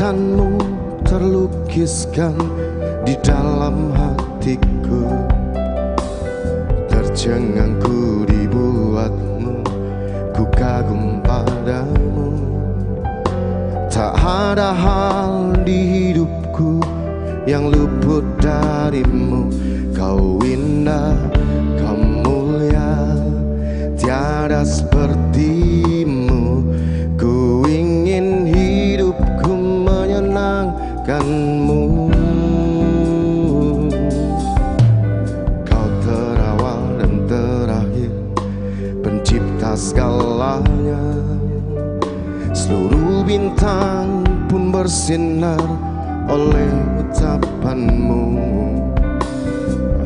Perbuatanmu terlukiskan di dalam hatiku, tercengang ku dibuatmu, ku kagum padamu. Tak ada hal di hidupku yang luput darimu. Kau indah, kau mulia, tiada sepertimu. Ku ingin hidupku menyenangkanmu. Kau terawal dan terakhir, pencipta segalanya. Seluruh bintang pun bersinar oleh ucapanmu.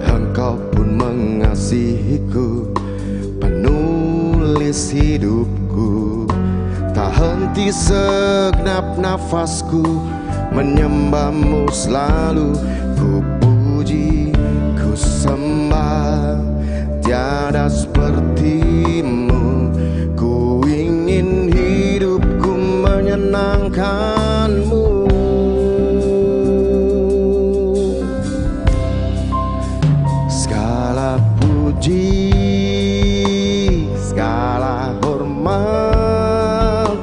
Engkau pun mengasihiku, penulis hidupku. Tak henti segenap nafasku menyembahmu selalu. Ku puji, ku sembah, tiada sepertimu. Ku ingin hidupku menyenangkanmu. Segala puji, segala hormat,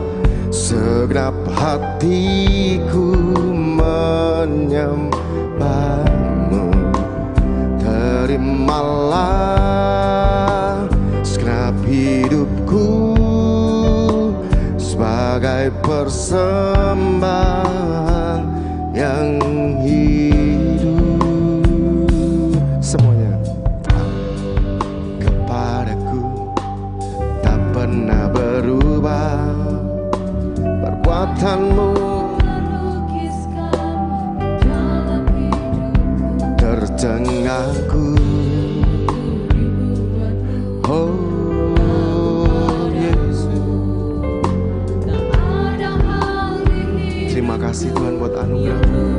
segenap hatiku menyembahmu. Terimalah segenap hidupku sebagai persembahan yang hidup. Semuanya kepadaku tak pernah berubah. Perbuatanmu tercengangku. Oh terima kasih Tuhan buat anugerah-Mu.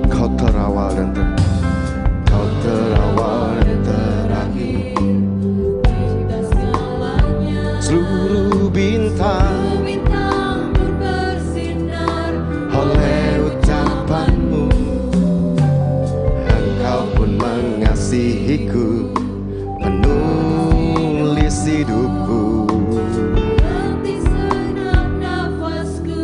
Kau terawal dan terakhir, seluruh bintang oleh ucapanmu. Engkau pun mengasihiku, penulis hidupku. Henti segenap nafasku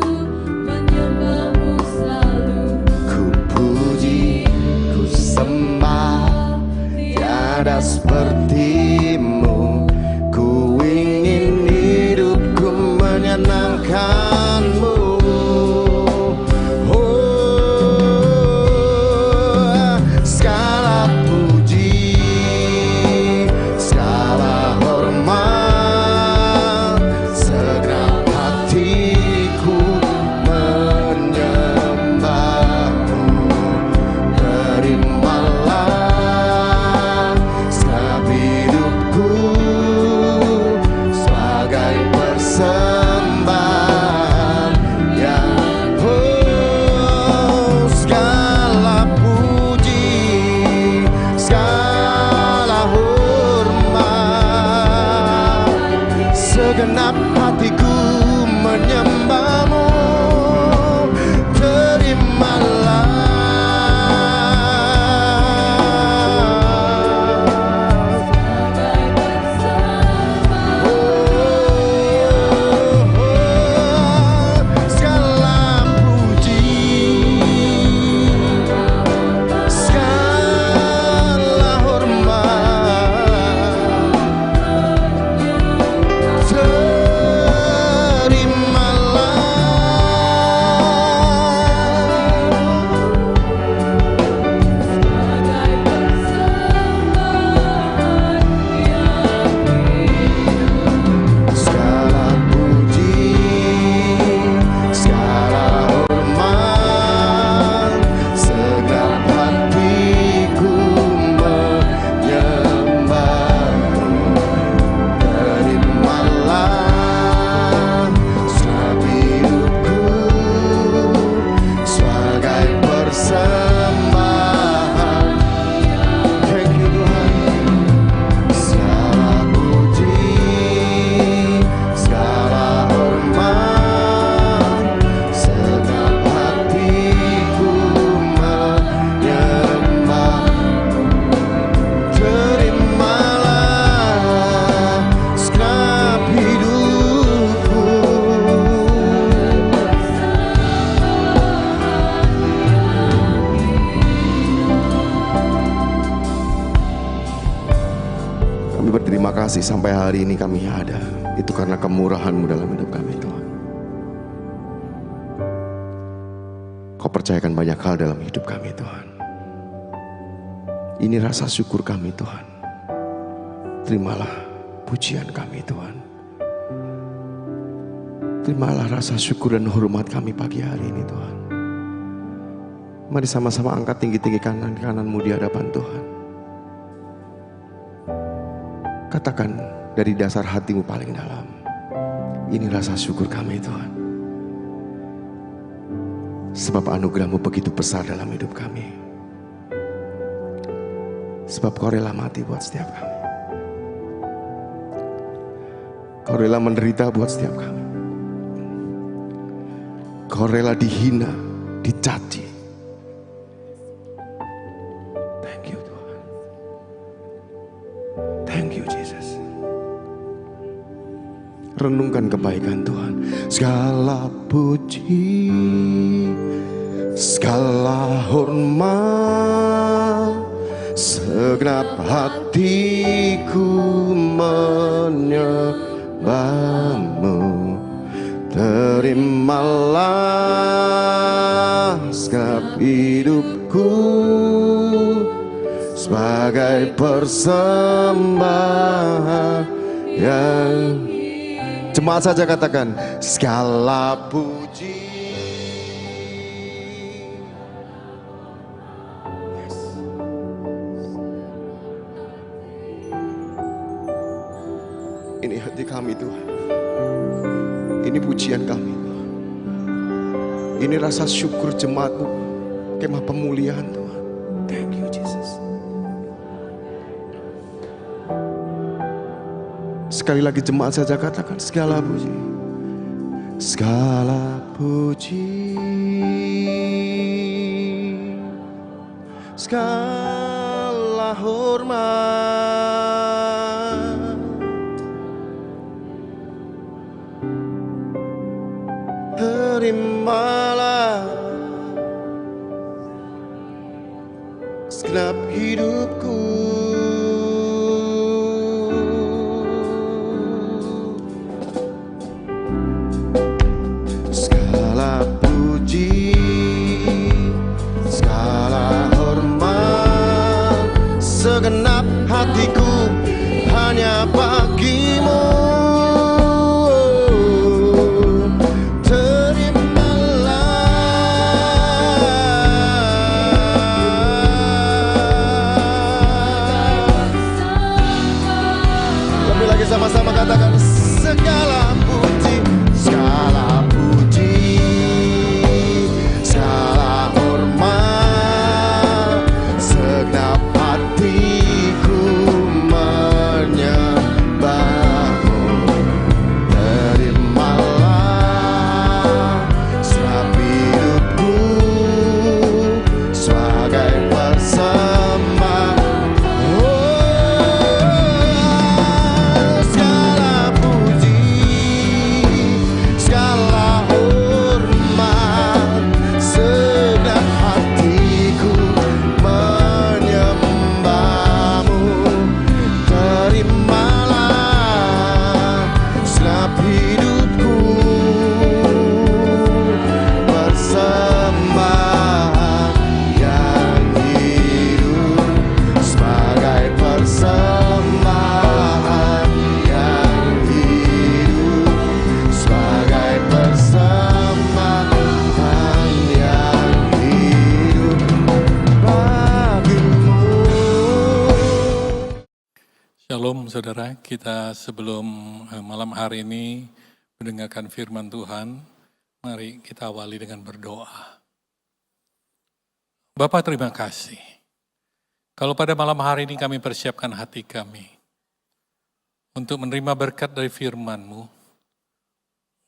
menyembahmu selalu. Ku puji, ku sembah, tiada sepertimu. Ku ingin hidupku menyenangkanmu. Segenap hatiku menyembahmu. Terimalah Sebagai persembahan segala puji, segala hormat. Kami berterima kasih sampai hari ini kami ada. Itu karena kemurahan-Mu dalam hidup kami Tuhan. Kau percayakan banyak hal dalam hidup kami Tuhan. Ini rasa syukur kami Tuhan. Terimalah pujian kami Tuhan. Terimalah rasa syukur dan hormat kami pagi hari ini Tuhan. Mari sama-sama angkat tinggi-tinggi kanan-kananmu di hadapan Tuhan. Katakan dari dasar hatimu paling dalam, ini rasa syukur kami Tuhan. Sebab anugerah-Mu begitu besar dalam hidup kami. Sebab Kau rela mati buat setiap kami. Kau rela menderita buat setiap kami. Kau rela dihina, dicaci. Thank you Tuhan. Thank you Jesus. Renungkan kebaikan Tuhan. Segala puji, segala hormat, segenap hatiku menyembah-Mu. Terimalah segenap hidupku sebagai persembahan yang jemaat saja katakan segala puji. Yes. Ini hati kami Tuhan. Ini pujian kami Tuhan. Ini rasa syukur jemaat-Mu, kemah pemulihan Tuhan. Thank you Jesus. Sekali lagi jemaat saja katakan segala puji. Segala puji, segala hormat, terimalah segenap hidupku. Segala puji, segala hormat, segenap hatiku hanya bagi-Mu. Sama-sama katakan segala puji, segala puji, segala hormat, segenap hatiku menyembah-Mu. Terimalah segenap hidupku sebagai persembahan. Shalom saudara, kita sebelum malam hari ini mendengarkan firman Tuhan, mari kita awali dengan berdoa. Bapa terima kasih, kalau pada malam hari ini kami persiapkan hati kami untuk menerima berkat dari firman-Mu,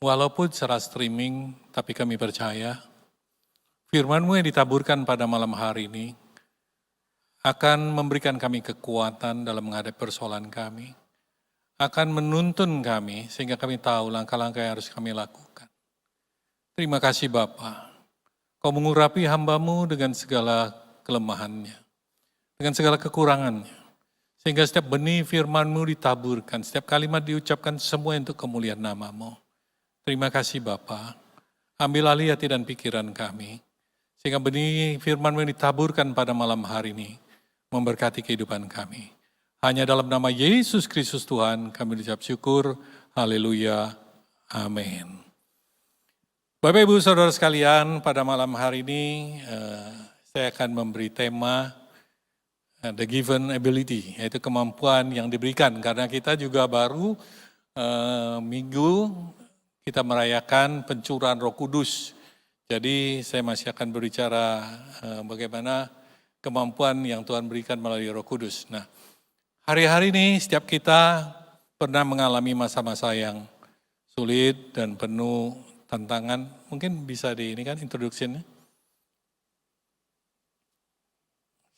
walaupun secara streaming, tapi kami percaya firman-Mu yang ditaburkan pada malam hari ini akan memberikan kami kekuatan dalam menghadapi persoalan kami, akan menuntun kami sehingga kami tahu langkah-langkah yang harus kami lakukan. Terima kasih Bapa, Kau mengurapi hamba-Mu dengan segala kelemahannya, dengan segala kekurangannya, Sehingga setiap benih firman-Mu ditaburkan, setiap kalimat diucapkan semua untuk kemuliaan nama-Mu. Terima kasih Bapa. Ambil alih hati dan pikiran kami. Sehingga benih firman-Mu yang ditaburkan pada malam hari ini memberkati kehidupan kami. Hanya dalam nama Yesus Kristus Tuhan kami ucap syukur. Haleluya. Amin. Bapak Ibu Saudara sekalian, pada malam hari ini saya akan memberi tema the given ability, yaitu kemampuan yang diberikan. Karena kita juga baru minggu kita merayakan pencurahan Roh Kudus. Jadi saya masih akan berbicara bagaimana kemampuan yang Tuhan berikan melalui Roh Kudus. Nah, hari-hari ini setiap kita pernah mengalami masa-masa yang sulit dan penuh tantangan. Mungkin bisa ini kan introduksinya.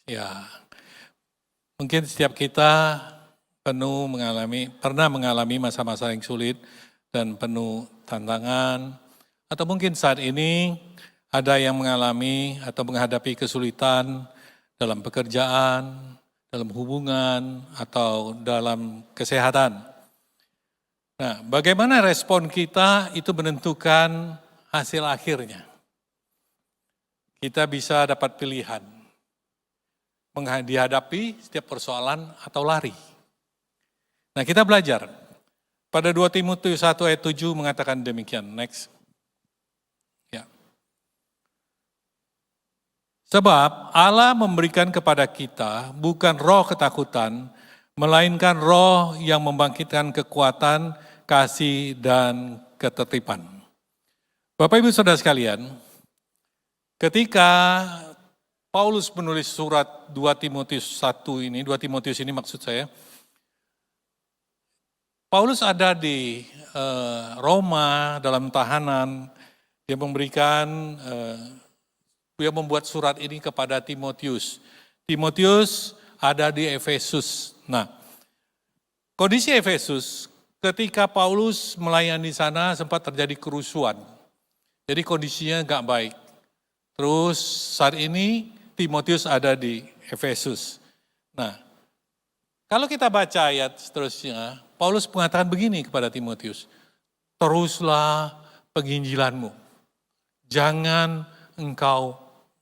Ya, mungkin setiap kita pernah mengalami masa-masa yang sulit dan penuh tantangan. Atau mungkin saat ini ada yang mengalami atau menghadapi kesulitan dalam pekerjaan, dalam hubungan, atau dalam kesehatan. Nah, bagaimana respon kita itu menentukan hasil akhirnya. Kita bisa dapat pilihan, menghadapi setiap persoalan atau lari. Nah, kita belajar. Pada 2 Timotius 1 ayat 7 mengatakan demikian. Next. Ya. Sebab Allah memberikan kepada kita bukan roh ketakutan, melainkan roh yang membangkitkan kekuatan, kasih, dan ketertiban. Bapak Ibu Saudara sekalian, ketika Paulus menulis surat 2 Timotius 1 ini, 2 Timotius ini maksud saya, Paulus ada di Roma dalam tahanan, dia membuat surat ini kepada Timotius. Timotius ada di Efesus. Nah, kondisi Efesus ketika Paulus melayani di sana sempat terjadi kerusuhan. Jadi kondisinya nggak baik. Terus saat ini Timotius ada di Efesus. Nah, kalau kita baca ayat seterusnya, Paulus mengatakan begini kepada Timotius, teruslah penginjilanmu, jangan engkau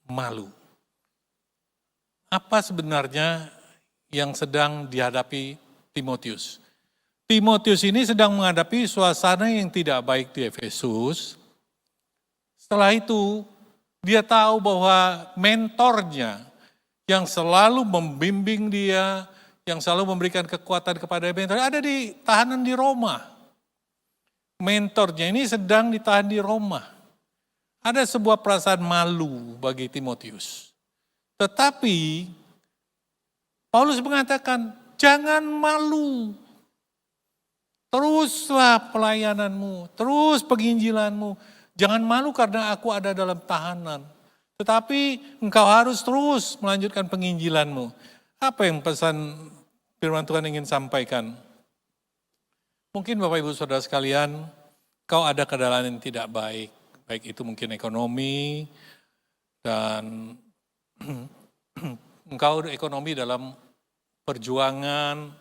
malu. Apa sebenarnya yang sedang dihadapi Timotius? Timotius ini sedang menghadapi suasana yang tidak baik di Efesus. Setelah itu, dia tahu bahwa mentornya yang selalu membimbing dia, yang selalu memberikan kekuatan kepada mentor, ada di tahanan di Roma. Mentornya ini sedang ditahan di Roma. Ada sebuah perasaan malu bagi Timotius. Tetapi Paulus mengatakan, jangan malu. Teruslah pelayananmu, terus penginjilanmu. Jangan malu karena aku ada dalam tahanan. Tetapi engkau harus terus melanjutkan penginjilanmu. Apa yang pesan firman Tuhan ingin sampaikan? Mungkin Bapak Ibu Saudara sekalian, kau ada keadaan yang tidak baik. Baik itu mungkin ekonomi, dan engkau ekonomi dalam perjuangan,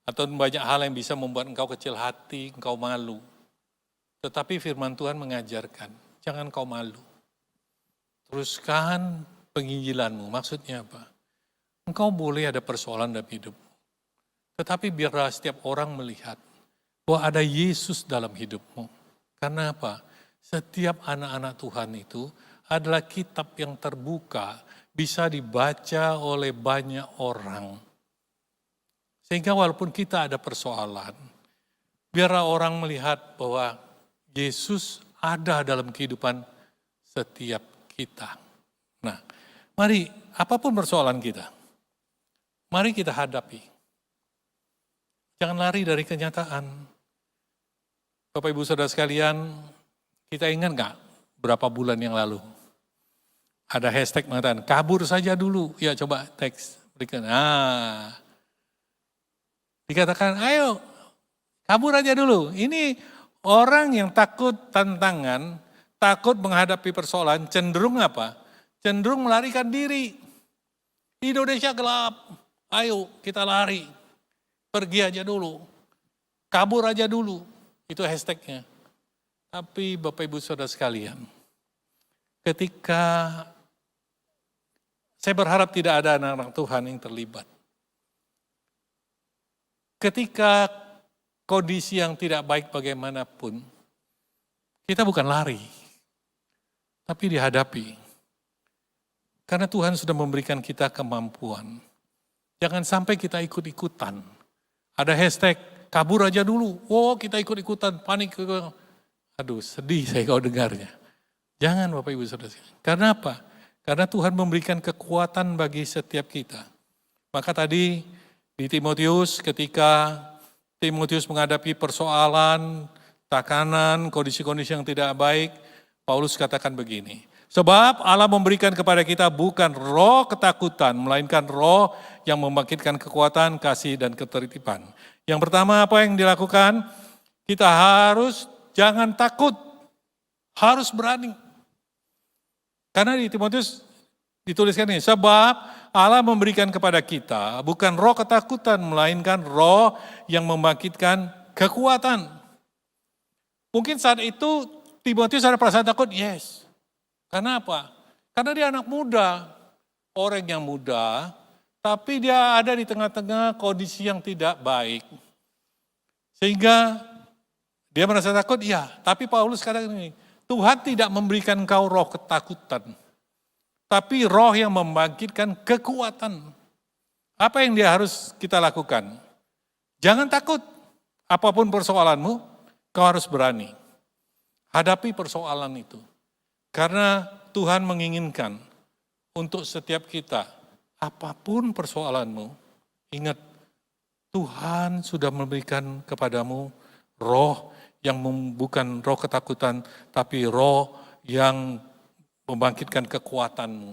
atau banyak hal yang bisa membuat engkau kecil hati, engkau malu. Tetapi firman Tuhan mengajarkan, jangan kau malu. Teruskan penginjilanmu, maksudnya apa? Engkau boleh ada persoalan dalam hidupmu. Tetapi biarlah setiap orang melihat bahwa ada Yesus dalam hidupmu. Karena apa? Setiap anak-anak Tuhan itu adalah kitab yang terbuka, bisa dibaca oleh banyak orang. Sehingga walaupun kita ada persoalan, biarlah orang melihat bahwa Yesus ada dalam kehidupan setiap kita. Nah, mari apapun persoalan kita, mari kita hadapi. Jangan lari dari kenyataan. Bapak Ibu Saudara sekalian, kita ingat gak berapa bulan yang lalu? Ada hashtag mengatakan, kabur saja dulu. Ya coba teks berikan. Nah, dikatakan, ayo kabur aja dulu. Ini orang yang takut tantangan, takut menghadapi persoalan, cenderung apa? Cenderung melarikan diri. Indonesia gelap, ayo kita lari. pergi aja dulu, kabur aja dulu, itu hashtagnya. Tapi Bapak Ibu Saudara sekalian, ketika saya berharap tidak ada anak-anak Tuhan yang terlibat. Ketika kondisi yang tidak baik bagaimanapun, kita bukan lari, tapi dihadapi. Karena Tuhan sudah memberikan kita kemampuan. Jangan sampai kita ikut-ikutan. Ada hashtag, kabur aja dulu. Oh, kita ikut-ikutan, panik. Aduh, sedih saya kalau dengarnya. Jangan Bapak Ibu Saudara. Karena apa? Karena Tuhan memberikan kekuatan bagi setiap kita. Maka tadi di Timotius, ketika Timotius menghadapi persoalan, tekanan, kondisi-kondisi yang tidak baik, Paulus katakan begini. Sebab Allah memberikan kepada kita bukan roh ketakutan, melainkan roh yang membangkitkan kekuatan, kasih, dan ketertiban. Yang pertama apa yang dilakukan? Kita harus jangan takut, harus berani. Karena di Timotius dituliskan ini, sebab Allah memberikan kepada kita bukan roh ketakutan, melainkan roh yang membangkitkan kekuatan. Mungkin saat itu Timotius ada perasaan takut, yes. Karena apa? Karena dia anak muda, orang yang muda, tapi dia ada di tengah-tengah kondisi yang tidak baik. Sehingga dia merasa takut, ya. Tapi Paulus katakan ini, Tuhan tidak memberikan kau roh ketakutan, tapi roh yang membangkitkan kekuatan. Apa yang dia harus kita lakukan? Jangan takut, apapun persoalanmu, kau harus berani. Hadapi persoalan itu. Karena Tuhan menginginkan untuk setiap kita, apapun persoalanmu, ingat Tuhan sudah memberikan kepadamu roh yang bukan roh ketakutan, tapi roh yang membangkitkan kekuatanmu.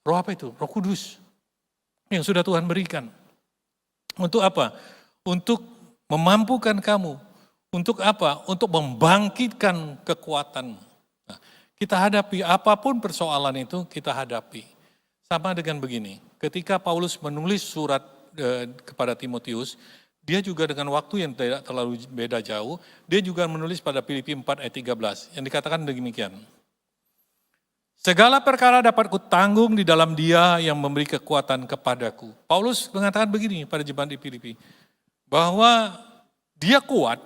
Roh apa itu? Roh Kudus yang sudah Tuhan berikan. Untuk apa? Untuk memampukan kamu. Untuk apa? Untuk membangkitkan kekuatanmu. Nah, kita hadapi apapun persoalan itu kita hadapi. Sama dengan begini, ketika Paulus menulis surat kepada Timotius, dia juga dengan waktu yang tidak terlalu beda jauh, dia juga menulis pada Filipi 4 ayat 13, yang dikatakan demikian. Segala perkara dapat kutanggung di dalam Dia yang memberi kekuatan kepadaku. Paulus mengatakan begini pada jemaat di Filipi, bahwa dia kuat,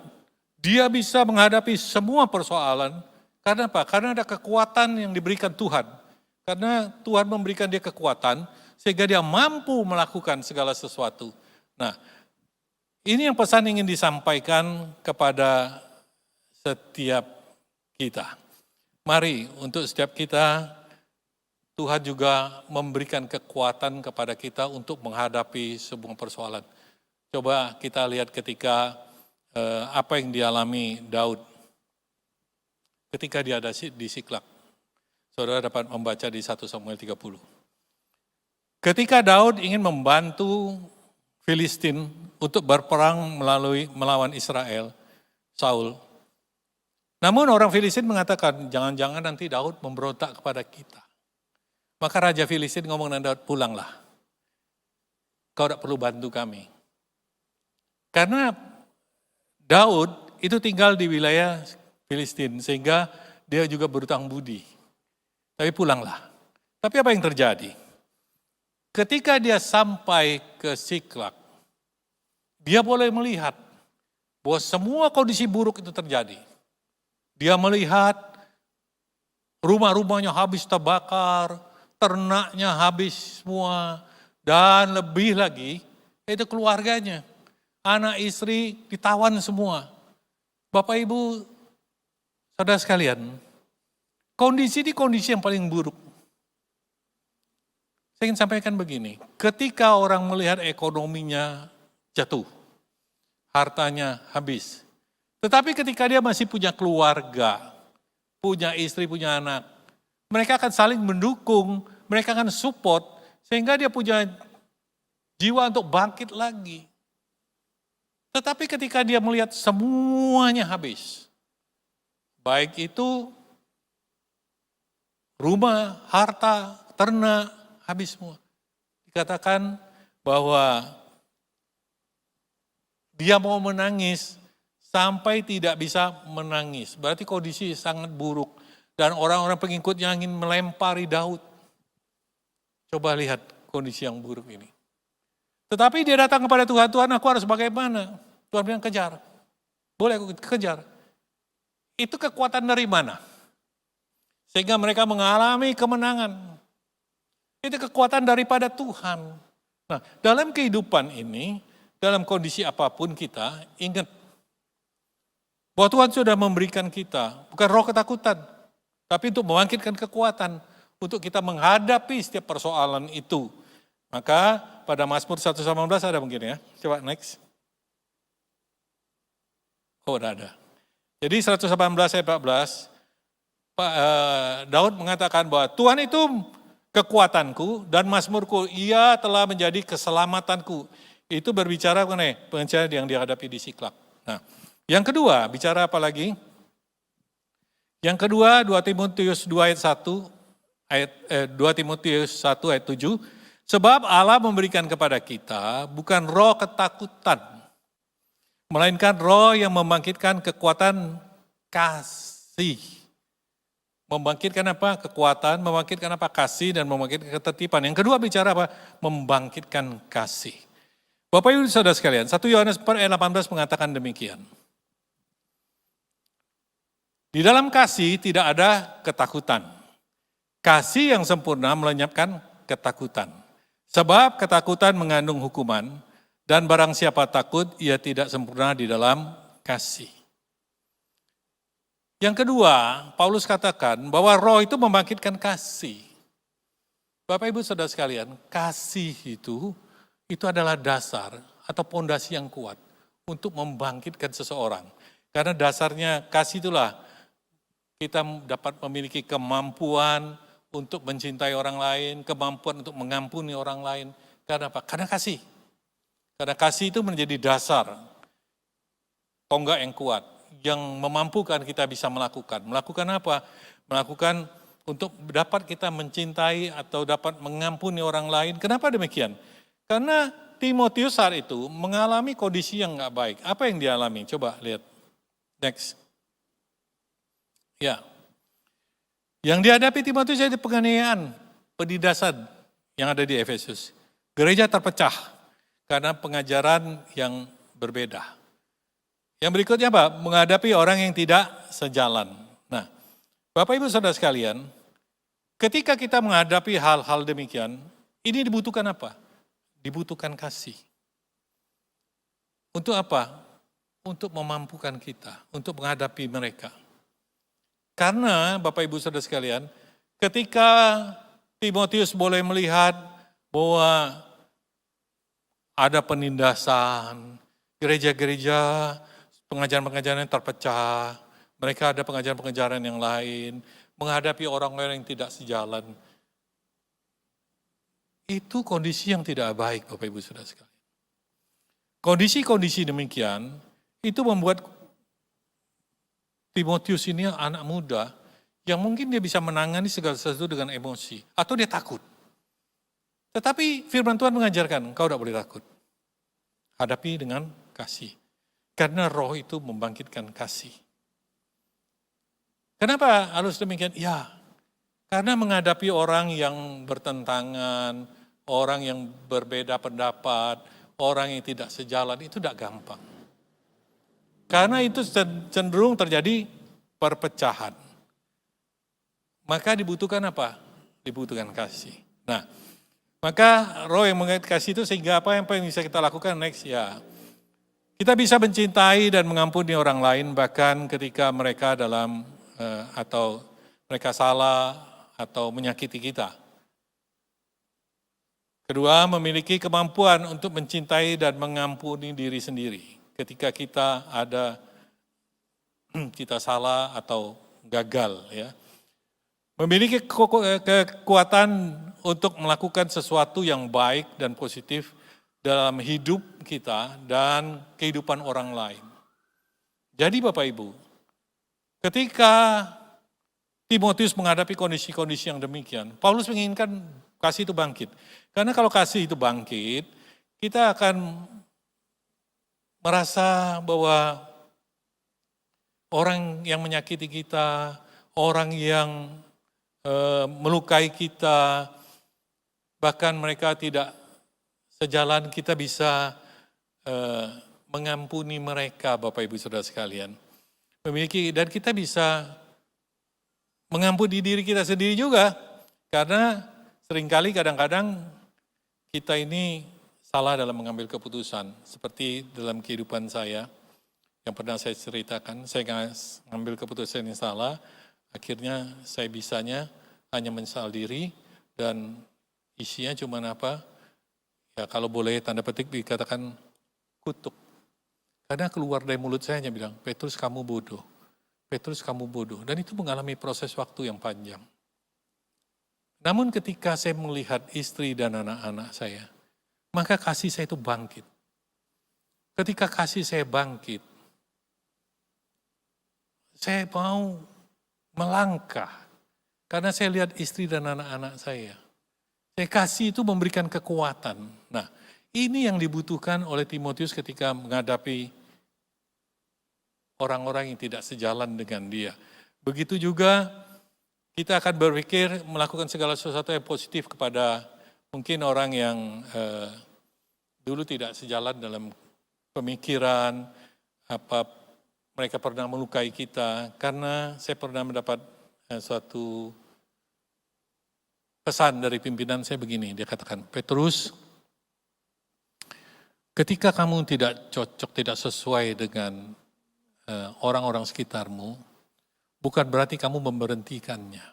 dia bisa menghadapi semua persoalan. Karena apa? Karena ada kekuatan yang diberikan Tuhan. Karena Tuhan memberikan dia kekuatan, sehingga dia mampu melakukan segala sesuatu. Nah, ini yang pesan ingin disampaikan kepada setiap kita. Mari untuk setiap kita, Tuhan juga memberikan kekuatan kepada kita untuk menghadapi sebuah persoalan. Coba kita lihat ketika apa yang dialami Daud ketika dia ada di Siklak. Saudara dapat membaca di 1 Samuel 30. Ketika Daud ingin membantu Filistin untuk berperang melawan Israel, Saul. Namun orang Filistin mengatakan, jangan-jangan nanti Daud memberontak kepada kita. Maka Raja Filistin ngomong dengan Daud, pulanglah. Kau tidak perlu bantu kami. Karena Daud itu tinggal di wilayah Filistin, sehingga dia juga berutang budi. Tapi pulanglah. Tapi apa yang terjadi? Ketika dia sampai ke Siklak, dia boleh melihat bahwa semua kondisi buruk itu terjadi. Dia melihat rumah-rumahnya habis terbakar, ternaknya habis semua, dan lebih lagi itu keluarganya. Anak istri ditawan semua. Bapak Ibu, saudara sekalian, kondisi ini kondisi yang paling buruk. Saya ingin sampaikan begini, ketika orang melihat ekonominya jatuh, hartanya habis. Tetapi ketika dia masih punya keluarga, punya istri, punya anak, mereka akan saling mendukung, mereka akan support, sehingga dia punya jiwa untuk bangkit lagi. Tetapi ketika dia melihat semuanya habis, baik itu rumah, harta, ternak, habis semua. Dikatakan bahwa Dia mau menangis sampai tidak bisa menangis. Berarti kondisi sangat buruk. Dan orang-orang pengikutnya ingin melempari Daud. Coba lihat kondisi yang buruk ini. Tetapi dia datang kepada Tuhan, Tuhan aku harus bagaimana? Tuhan bilang kejar. Boleh aku kejar. Itu kekuatan dari mana? Sehingga mereka mengalami kemenangan. Itu kekuatan daripada Tuhan. Nah, dalam kehidupan ini, dalam kondisi apapun kita, ingat bahwa Tuhan sudah memberikan kita, bukan roh ketakutan, tapi untuk membangkitkan kekuatan, untuk kita menghadapi setiap persoalan itu. Maka pada Mazmur 118 ada mungkin ya, coba next. Oh, udah ada. Jadi 118 ayat 14, Daud mengatakan bahwa Tuhan itu kekuatanku dan mazmurku, ia telah menjadi keselamatanku. Itu berbicara mengenai pengejaran yang dihadapi di Siklak. Nah, yang kedua, bicara apa lagi? Yang kedua, 2 Timotius 2 ayat 1, 2 Timotius 1 ayat 7, sebab Allah memberikan kepada kita bukan roh ketakutan, melainkan roh yang membangkitkan kekuatan kasih. Membangkitkan apa? Kekuatan, membangkitkan apa? Kasih, dan membangkitkan ketertiban. Yang kedua bicara apa? Membangkitkan kasih. Bapak Ibu Saudara sekalian, 1 Yohanes 4 ayat 18 mengatakan demikian. Di dalam kasih tidak ada ketakutan. Kasih yang sempurna melenyapkan ketakutan. Sebab ketakutan mengandung hukuman, dan barang siapa takut, ia tidak sempurna di dalam kasih. Yang kedua, Paulus katakan bahwa roh itu membangkitkan kasih. Bapak Ibu Saudara sekalian, kasih itu adalah dasar atau pondasi yang kuat untuk membangkitkan seseorang. Karena dasarnya kasih itulah kita dapat memiliki kemampuan untuk mencintai orang lain, kemampuan untuk mengampuni orang lain. Karena apa? Karena kasih. Karena kasih itu menjadi dasar tonggak yang kuat, yang memampukan kita bisa melakukan. Melakukan apa? Melakukan untuk dapat kita mencintai atau dapat mengampuni orang lain. Kenapa demikian? Karena Timotius saat itu mengalami kondisi yang nggak baik. Apa yang dialami? Coba lihat. Next. Ya. Yang dihadapi Timotius itu penganiayaan, penindasan yang ada di Efesus. Gereja terpecah karena pengajaran yang berbeda. Yang berikutnya apa? Menghadapi orang yang tidak sejalan. Nah, Bapak Ibu Saudara sekalian, ketika kita menghadapi hal-hal demikian, ini dibutuhkan apa? Dibutuhkan kasih. Untuk apa? Untuk memampukan kita, untuk menghadapi mereka. Karena Bapak Ibu Saudara sekalian, ketika Timotius boleh melihat bahwa ada penindasan, gereja-gereja, pengajaran-pengajaran yang terpecah, mereka ada pengajaran-pengajaran yang lain, menghadapi orang-orang yang tidak sejalan. Itu kondisi yang tidak baik Bapak Ibu Saudara sekalian. Kondisi-kondisi demikian, itu membuat Timotius ini anak muda yang mungkin dia bisa menangani segala sesuatu dengan emosi. Atau dia takut. Tetapi firman Tuhan mengajarkan, engkau tidak boleh takut. Hadapi dengan kasih. Karena roh itu membangkitkan kasih. Kenapa harus demikian? Ya, karena menghadapi orang yang bertentangan, orang yang berbeda pendapat, orang yang tidak sejalan, itu tidak gampang. Karena itu cenderung terjadi perpecahan. Maka dibutuhkan apa? Dibutuhkan kasih. Nah, maka roh yang mengait kasih itu sehingga apa yang bisa kita lakukan next ya. Kita bisa mencintai dan mengampuni orang lain bahkan ketika mereka atau mereka salah atau menyakiti kita. Kedua, memiliki kemampuan untuk mencintai dan mengampuni diri sendiri. Ketika kita salah atau gagal ya. Memiliki kekuatan untuk melakukan sesuatu yang baik dan positif dalam hidup kita dan kehidupan orang lain. Jadi Bapak Ibu, ketika Timotius menghadapi kondisi-kondisi yang demikian, Paulus menginginkan kasih itu bangkit. Karena kalau kasih itu bangkit, kita akan merasa bahwa orang yang menyakiti kita, orang yang melukai kita, bahkan mereka tidak sejalan, kita bisa mengampuni mereka, Bapak Ibu Saudara sekalian. Dan kita bisa mengampuni diri kita sendiri juga, karena seringkali kadang-kadang kita ini salah dalam mengambil keputusan. Seperti dalam kehidupan saya, yang pernah saya ceritakan, saya ngambil keputusan yang salah, akhirnya saya bisanya hanya menyesal diri, dan isinya cuma apa? Ya kalau boleh tanda petik dikatakan kutuk. Karena keluar dari mulut saya hanya bilang, Petrus kamu bodoh, Petrus kamu bodoh. Dan itu mengalami proses waktu yang panjang. Namun ketika saya melihat istri dan anak-anak saya, maka kasih saya itu bangkit. Ketika kasih saya bangkit, saya mau melangkah. Karena saya lihat istri dan anak-anak saya. Saya kasih itu memberikan kekuatan. Nah, ini yang dibutuhkan oleh Timotius ketika menghadapi orang-orang yang tidak sejalan dengan dia. Begitu juga kita akan berpikir melakukan segala sesuatu yang positif kepada mungkin orang yang dulu tidak sejalan dalam pemikiran, mereka pernah melukai kita, karena saya pernah mendapat suatu pesan dari pimpinan saya begini, dia katakan, Petrus, ketika kamu tidak cocok, tidak sesuai dengan orang-orang sekitarmu, bukan berarti kamu memberhentikannya.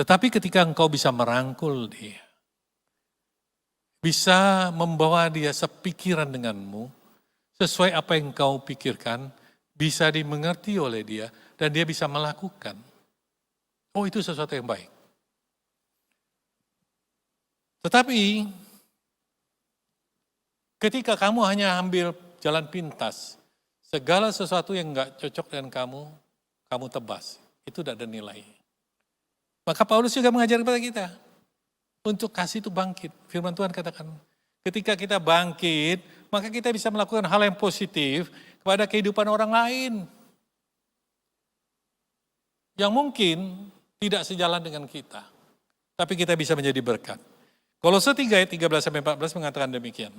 Tetapi ketika engkau bisa merangkul dia, bisa membawa dia sepikiran denganmu, sesuai apa yang engkau pikirkan, bisa dimengerti oleh dia, dan dia bisa melakukan. Oh, itu sesuatu yang baik. Tetapi, ketika kamu hanya ambil jalan pintas, segala sesuatu yang enggak cocok dengan kamu tebas. Itu tidak ada nilai. Maka Paulus juga mengajar kepada kita, untuk kasih itu bangkit. Firman Tuhan katakan, ketika kita bangkit, maka kita bisa melakukan hal yang positif kepada kehidupan orang lain. Yang mungkin tidak sejalan dengan kita. Tapi kita bisa menjadi berkat. Kolose 3 ayat 13-14 mengatakan demikian.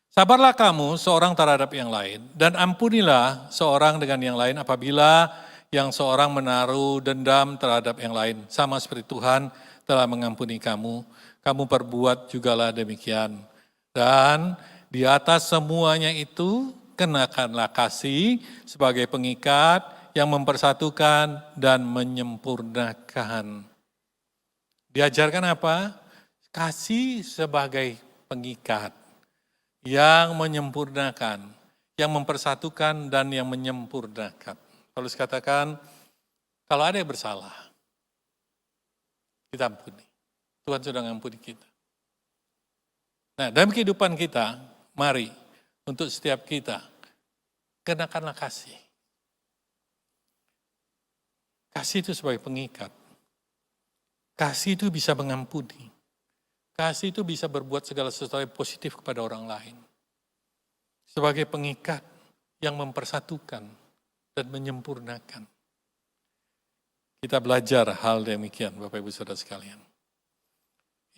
Sabarlah kamu seorang terhadap yang lain, dan ampunilah seorang dengan yang lain apabila yang seorang menaruh dendam terhadap yang lain. Sama seperti Tuhan telah mengampuni kamu, kamu perbuat jugalah demikian. Dan di atas semuanya itu, kenakanlah kasih sebagai pengikat yang mempersatukan dan menyempurnakan. Diajarkan apa? Kasih sebagai pengikat yang menyempurnakan, yang mempersatukan dan yang menyempurnakan. Paulus katakan, kalau ada yang bersalah, kita ampuni. Tuhan sudah mengampuni kita. Nah, dalam kehidupan kita, mari untuk setiap kita, kenakanlah kasih. Kasih itu sebagai pengikat. Kasih itu bisa mengampuni. Kasih itu bisa berbuat segala sesuatu yang positif kepada orang lain. Sebagai pengikat yang mempersatukan dan menyempurnakan. Kita belajar hal demikian, Bapak Ibu Saudara sekalian.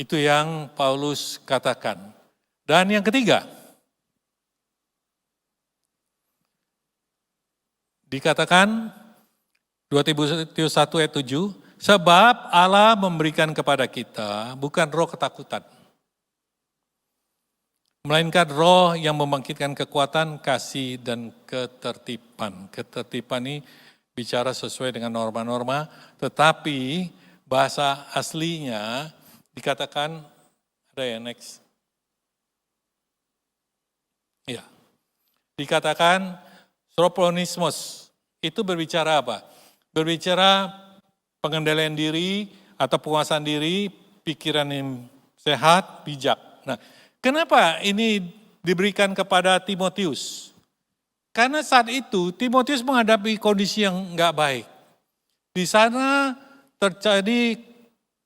Itu yang Paulus katakan. Dan yang ketiga, dikatakan 2 Timotius 1 ayat 7, sebab Allah memberikan kepada kita bukan roh ketakutan, melainkan roh yang membangkitkan kekuatan, kasih, dan ketertiban. Ketertiban ini bicara sesuai dengan norma-norma, tetapi bahasa aslinya dikatakan, ada ya next. Ya, dikatakan stroponismos, itu berbicara apa? Berbicara pengendalian diri atau penguasaan diri, pikiran yang sehat, bijak. Nah, kenapa ini diberikan kepada Timotius? Karena saat itu Timotius menghadapi kondisi yang enggak baik. Di sana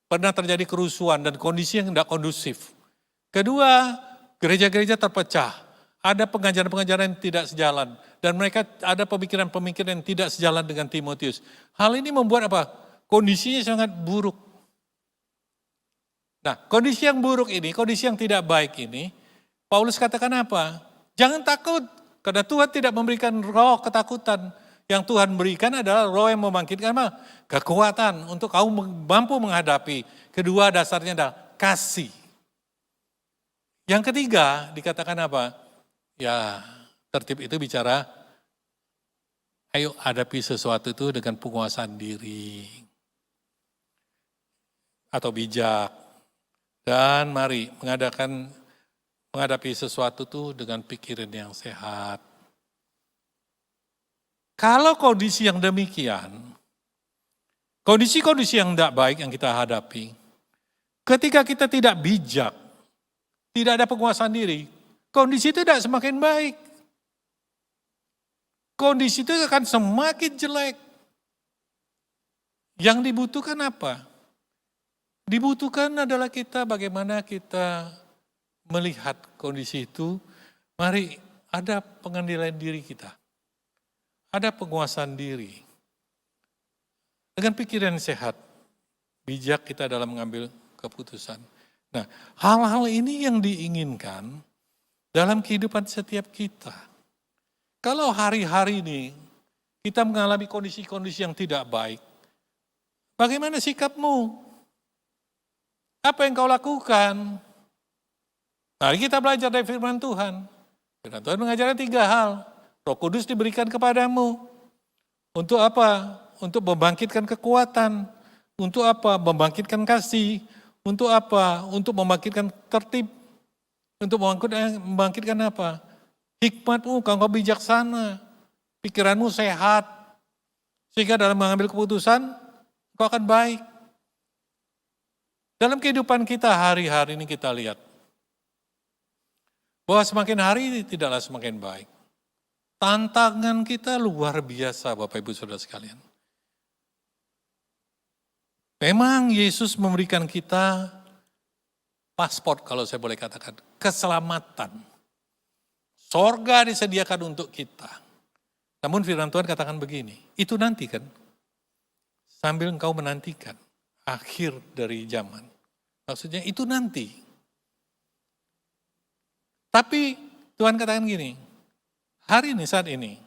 pernah terjadi kerusuhan dan kondisi yang tidak kondusif. Kedua, gereja-gereja terpecah. Ada pengajaran-pengajaran yang tidak sejalan. Dan mereka ada pemikiran-pemikiran yang tidak sejalan dengan Timotius. Hal ini membuat apa? Kondisinya sangat buruk. Nah, kondisi yang buruk ini, kondisi yang tidak baik ini, Paulus katakan apa? Jangan takut, karena Tuhan tidak memberikan roh ketakutan. Yang Tuhan berikan adalah roh yang membangkitkan apa? Kekuatan untuk kamu mampu menghadapi. Kedua dasarnya adalah kasih. Yang ketiga dikatakan apa? Ya, tertib itu bicara, ayo hadapi sesuatu itu dengan penguasaan diri. Atau bijak. Dan mari menghadapi sesuatu itu dengan pikiran yang sehat. Kalau kondisi yang demikian, kondisi-kondisi yang tidak baik yang kita hadapi, ketika kita tidak bijak, tidak ada penguasaan diri, kondisi itu tidak semakin baik. Kondisi itu akan semakin jelek. Yang dibutuhkan apa? Dibutuhkan adalah kita bagaimana kita melihat kondisi itu. Mari ada pengendalian diri kita. Ada penguasaan diri. Dengan pikiran sehat, bijak kita dalam mengambil keputusan. Nah, hal-hal ini yang diinginkan dalam kehidupan setiap kita. Kalau hari-hari ini kita mengalami kondisi-kondisi yang tidak baik, bagaimana sikapmu? Apa yang kau lakukan? Mari kita belajar dari firman Tuhan. Firman Tuhan mengajarkan 3 hal. Roh Kudus diberikan kepadamu. Untuk apa? Untuk membangkitkan kekuatan. Untuk apa? Membangkitkan kasih. Untuk apa? Untuk membangkitkan tertib. Untuk membangkitkan apa? Hikmatmu, kau bijaksana. Pikiranmu sehat. Sehingga dalam mengambil keputusan, kau akan baik. Dalam kehidupan kita hari-hari ini kita lihat. Bahwa semakin hari tidaklah semakin baik. Tantangan kita luar biasa Bapak Ibu Saudara sekalian. Memang Yesus memberikan kita paspor kalau saya boleh katakan. Keselamatan. Sorga disediakan untuk kita. Namun firman Tuhan katakan begini. Itu nanti kan. Sambil engkau menantikan akhir dari zaman. Maksudnya itu nanti. Tapi Tuhan katakan gini, hari ini saat ini,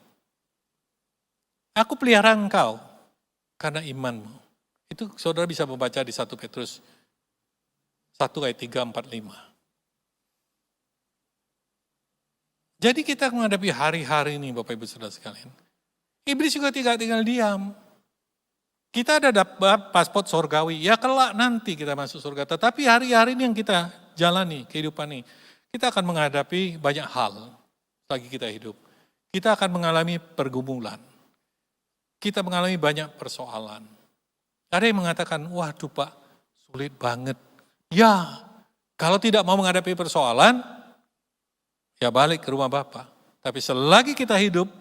aku pelihara engkau karena imanmu. Itu saudara bisa membaca di 1 Petrus 1 ayat 3, 4, 5. Jadi kita menghadapi hari-hari ini Bapak Ibu Saudara sekalian. Iblis juga tidak tinggal diam. Kita ada dapat paspor sorgawi, ya kelak nanti kita masuk surga. Tetapi hari-hari ini yang kita jalani, kehidupan ini, kita akan menghadapi banyak hal lagi kita hidup. Kita akan mengalami pergumulan. Kita mengalami banyak persoalan. Ada yang mengatakan, waduh Pak, sulit banget. Ya, kalau tidak mau menghadapi persoalan, ya balik ke rumah Bapak. Tapi selagi kita hidup,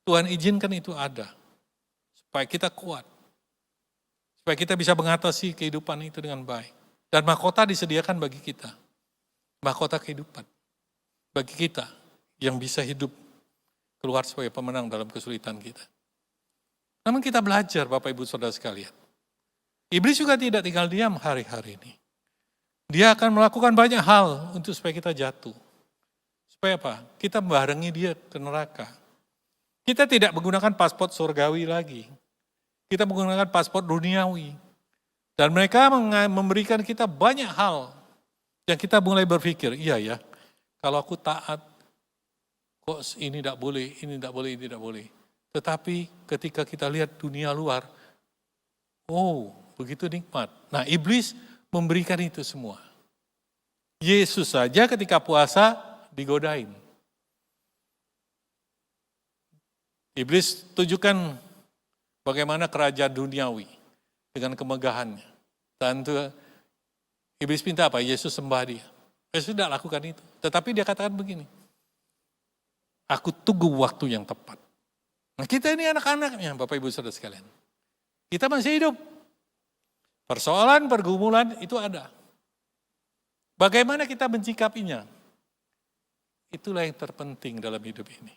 Tuhan izinkan itu ada. Supaya kita kuat. Supaya kita bisa mengatasi kehidupan itu dengan baik. Dan mahkota disediakan bagi kita. Mahkota kehidupan. Bagi kita yang bisa hidup keluar sebagai pemenang dalam kesulitan kita. Namun kita belajar Bapak Ibu Saudara sekalian. Iblis juga tidak tinggal diam hari-hari ini. Dia akan melakukan banyak hal untuk supaya kita jatuh. Supaya apa? Kita membarengi dia ke neraka. Kita tidak menggunakan paspor surgawi lagi. Kita menggunakan paspor duniawi. Dan mereka memberikan kita banyak hal yang kita mulai berpikir, iya ya, kalau aku taat, kok ini tidak boleh, ini tidak boleh, ini tidak boleh. Tetapi ketika kita lihat dunia luar, oh begitu nikmat. Nah iblis memberikan itu semua. Yesus saja ketika puasa digodain. Iblis tunjukkan bagaimana kerajaan duniawi dengan kemegahannya. Dan iblis minta apa? Yesus sembah dia. Yesus tidak lakukan itu. Tetapi dia katakan begini, aku tunggu waktu yang tepat. Nah kita ini anak-anaknya Bapak Ibu Saudara sekalian. Kita masih hidup. Persoalan, pergumulan itu ada. Bagaimana kita mencikapinya? Itulah yang terpenting dalam hidup ini.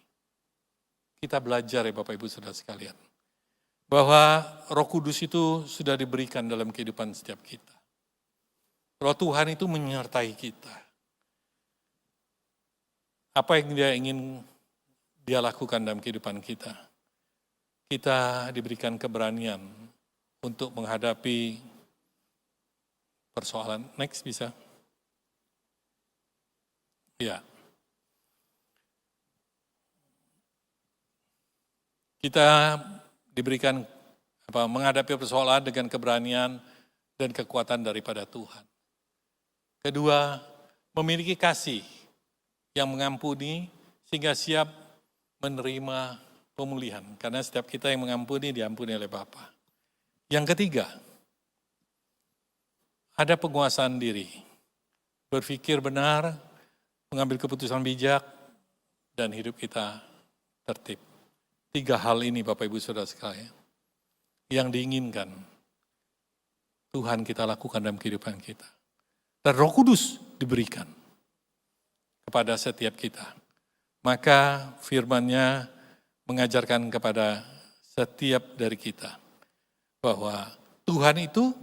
Kita belajar ya Bapak Ibu Saudara sekalian. Bahwa Roh Kudus itu sudah diberikan dalam kehidupan setiap kita. Roh Tuhan itu menyertai kita. Apa yang Dia lakukan dalam kehidupan kita. Kita diberikan keberanian untuk menghadapi persoalan. Next bisa? Ya. Kita diberikan menghadapi persoalan dengan keberanian dan kekuatan daripada Tuhan. Kedua, memiliki kasih yang mengampuni sehingga siap menerima pemulihan. Karena setiap kita yang mengampuni, diampuni oleh Bapa. Yang ketiga, ada penguasaan diri. Berpikir benar, mengambil keputusan bijak, dan hidup kita tertib. 3 hal ini Bapak Ibu Saudara sekalian, yang diinginkan Tuhan kita lakukan dalam kehidupan kita. Dan Roh Kudus diberikan kepada setiap kita. Maka firman-Nya mengajarkan kepada setiap dari kita bahwa Tuhan itu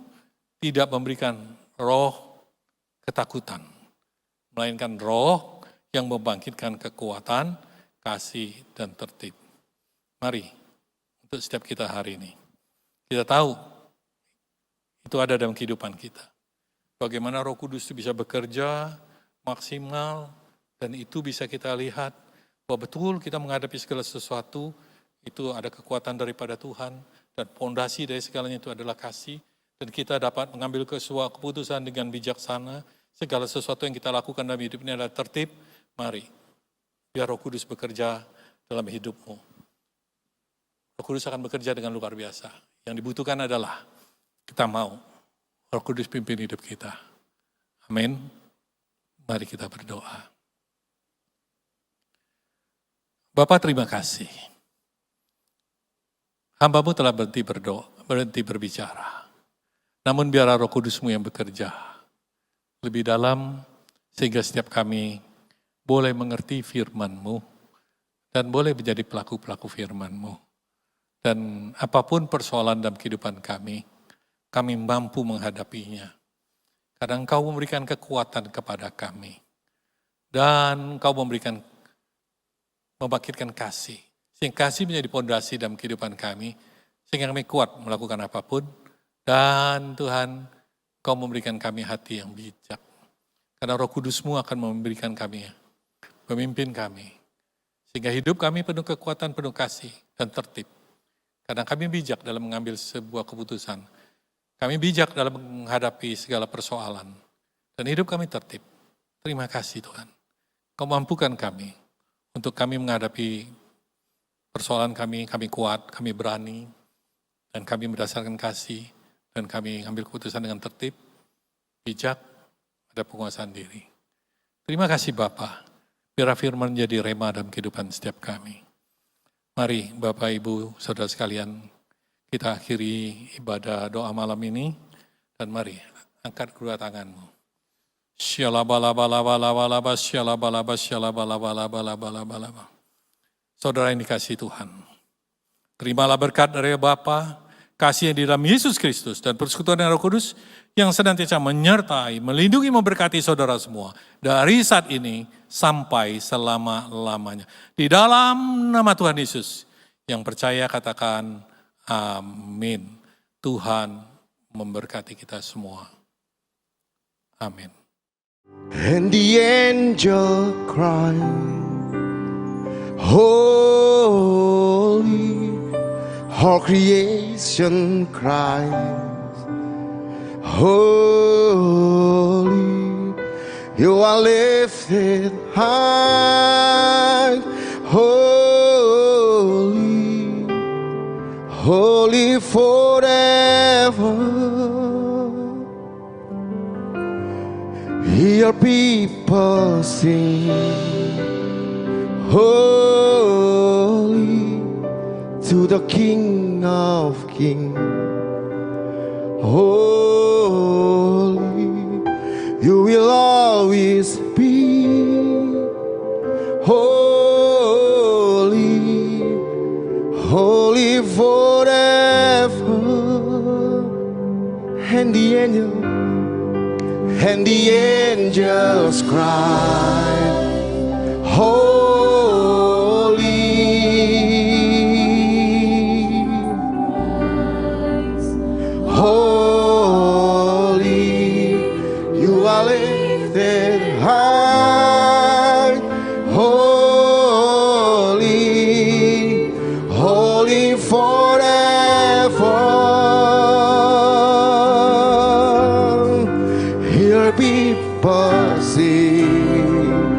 tidak memberikan roh ketakutan, melainkan roh yang membangkitkan kekuatan, kasih, dan tertib. Mari, untuk setiap kita hari ini, kita tahu itu ada dalam kehidupan kita. Bagaimana Roh Kudus itu bisa bekerja maksimal, dan itu bisa kita lihat bahwa betul kita menghadapi segala sesuatu, itu ada kekuatan daripada Tuhan, dan fondasi dari segalanya itu adalah kasih, dan kita dapat mengambil sebuah keputusan dengan bijaksana. Segala sesuatu yang kita lakukan dalam hidup ini adalah tertib. Mari, biar Roh Kudus bekerja dalam hidupmu. Roh Kudus akan bekerja dengan luar biasa. Yang dibutuhkan adalah kita mau Roh Kudus pimpin hidup kita. Amin. Mari kita berdoa. Bapa, terima kasih. Hamba-Mu telah berhenti berbicara. Namun biarlah Roh Kudus-Mu yang bekerja lebih dalam, sehingga setiap kami boleh mengerti firman-Mu dan boleh menjadi pelaku-pelaku firman-Mu. Dan apapun persoalan dalam kehidupan kami mampu menghadapinya. Karena Engkau memberikan kekuatan kepada kami. Dan Engkau membangkitkan kasih. Sehingga kasih menjadi pondasi dalam kehidupan kami. Sehingga kami kuat melakukan apapun. Dan Tuhan, Engkau memberikan kami hati yang bijak. Karena Roh Kudus-Mu akan memberikan kami, memimpin kami. Sehingga hidup kami penuh kekuatan, penuh kasih, dan tertib. Karena kami bijak dalam mengambil sebuah keputusan. Kami bijak dalam menghadapi segala persoalan. Dan hidup kami tertib. Terima kasih Tuhan. Kau mampukan kami untuk kami menghadapi persoalan kami kuat, kami berani. Dan kami berdasarkan kasih. Dan kami ambil keputusan dengan tertib, bijak, ada penguasaan diri. Terima kasih Bapa. Biar firman menjadi rema dalam kehidupan setiap kami. Mari Bapak Ibu Saudara sekalian, kita akhiri ibadah doa malam ini, dan mari angkat kedua tanganmu. Syalabalabalabalabalaba, syalabalaba, syalabalabalabalabalabalaba. Saudara yang dikasihi Tuhan, terimalah berkat dari Bapa, kasih yang di dalam Yesus Kristus, dan persekutuan Roh Kudus yang senantiasa menyertai, melindungi, memberkati saudara semua dari saat ini sampai selama-lamanya. Di dalam nama Tuhan Yesus, yang percaya katakan amin. Tuhan memberkati kita semua. Amin. And the angel cried, Holy, all creation cries, Holy, you are lifted high, holy, holy forever. Hear people sing, holy, to the King of Kings. Holy, you will always holy, holy forever. And the angels cry, holy, holy, you are lifted high, holy, holy forever. Hear people sing,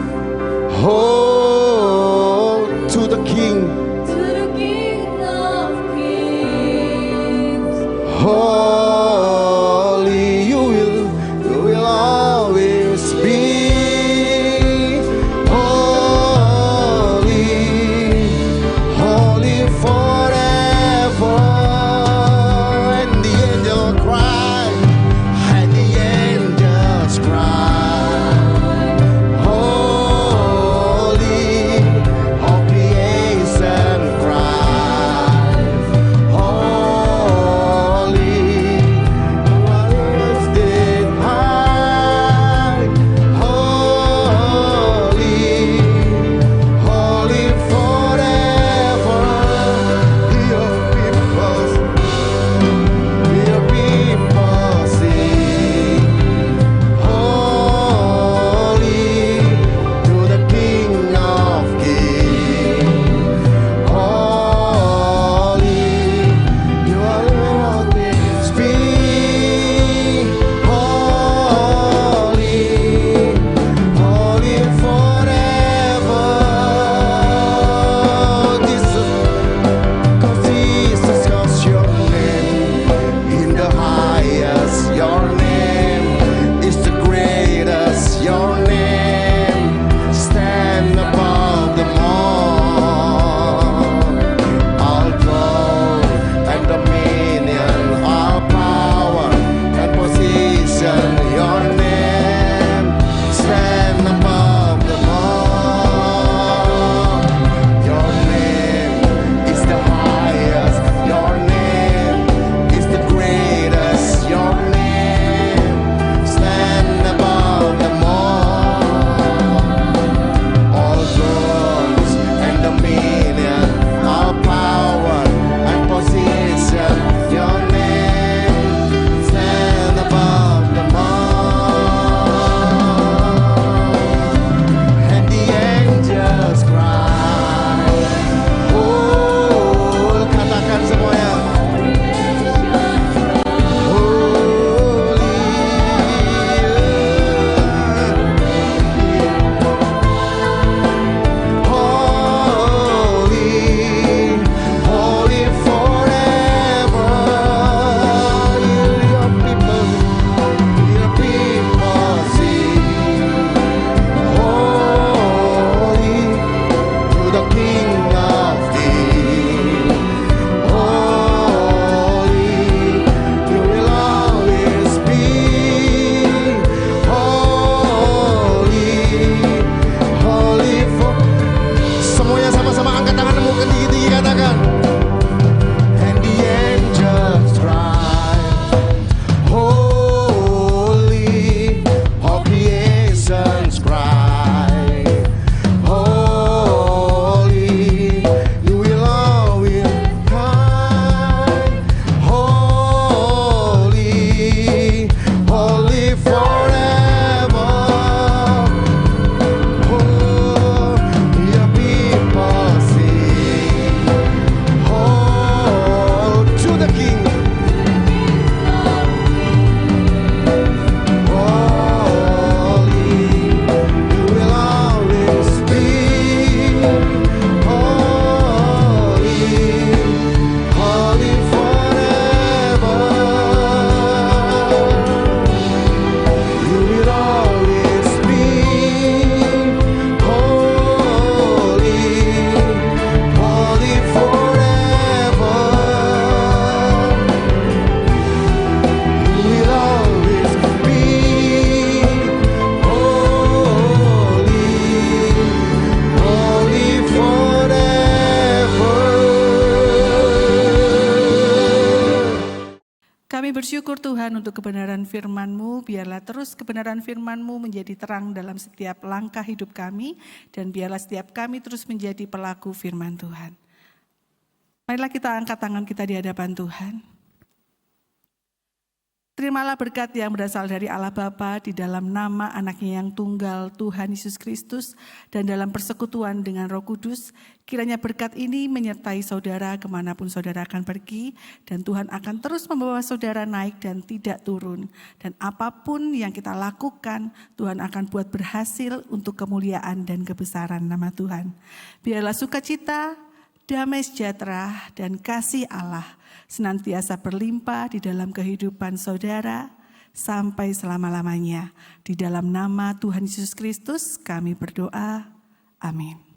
Kami bersyukur Tuhan untuk kebenaran firman-Mu, biarlah terus kebenaran firman-Mu menjadi terang dalam setiap langkah hidup kami, dan biarlah setiap kami terus menjadi pelaku firman Tuhan. Marilah kita angkat tangan kita di hadapan Tuhan. Terimalah berkat yang berasal dari Allah Bapa di dalam nama anaknya yang tunggal Tuhan Yesus Kristus dan dalam persekutuan dengan Roh Kudus. Kiranya berkat ini menyertai saudara kemanapun saudara akan pergi, dan Tuhan akan terus membawa saudara naik dan tidak turun. Dan apapun yang kita lakukan, Tuhan akan buat berhasil untuk kemuliaan dan kebesaran nama Tuhan. Biarlah sukacita, damai sejahtera, dan kasih Allah senantiasa berlimpah di dalam kehidupan saudara sampai selama-lamanya. Di dalam nama Tuhan Yesus Kristus kami berdoa. Amin.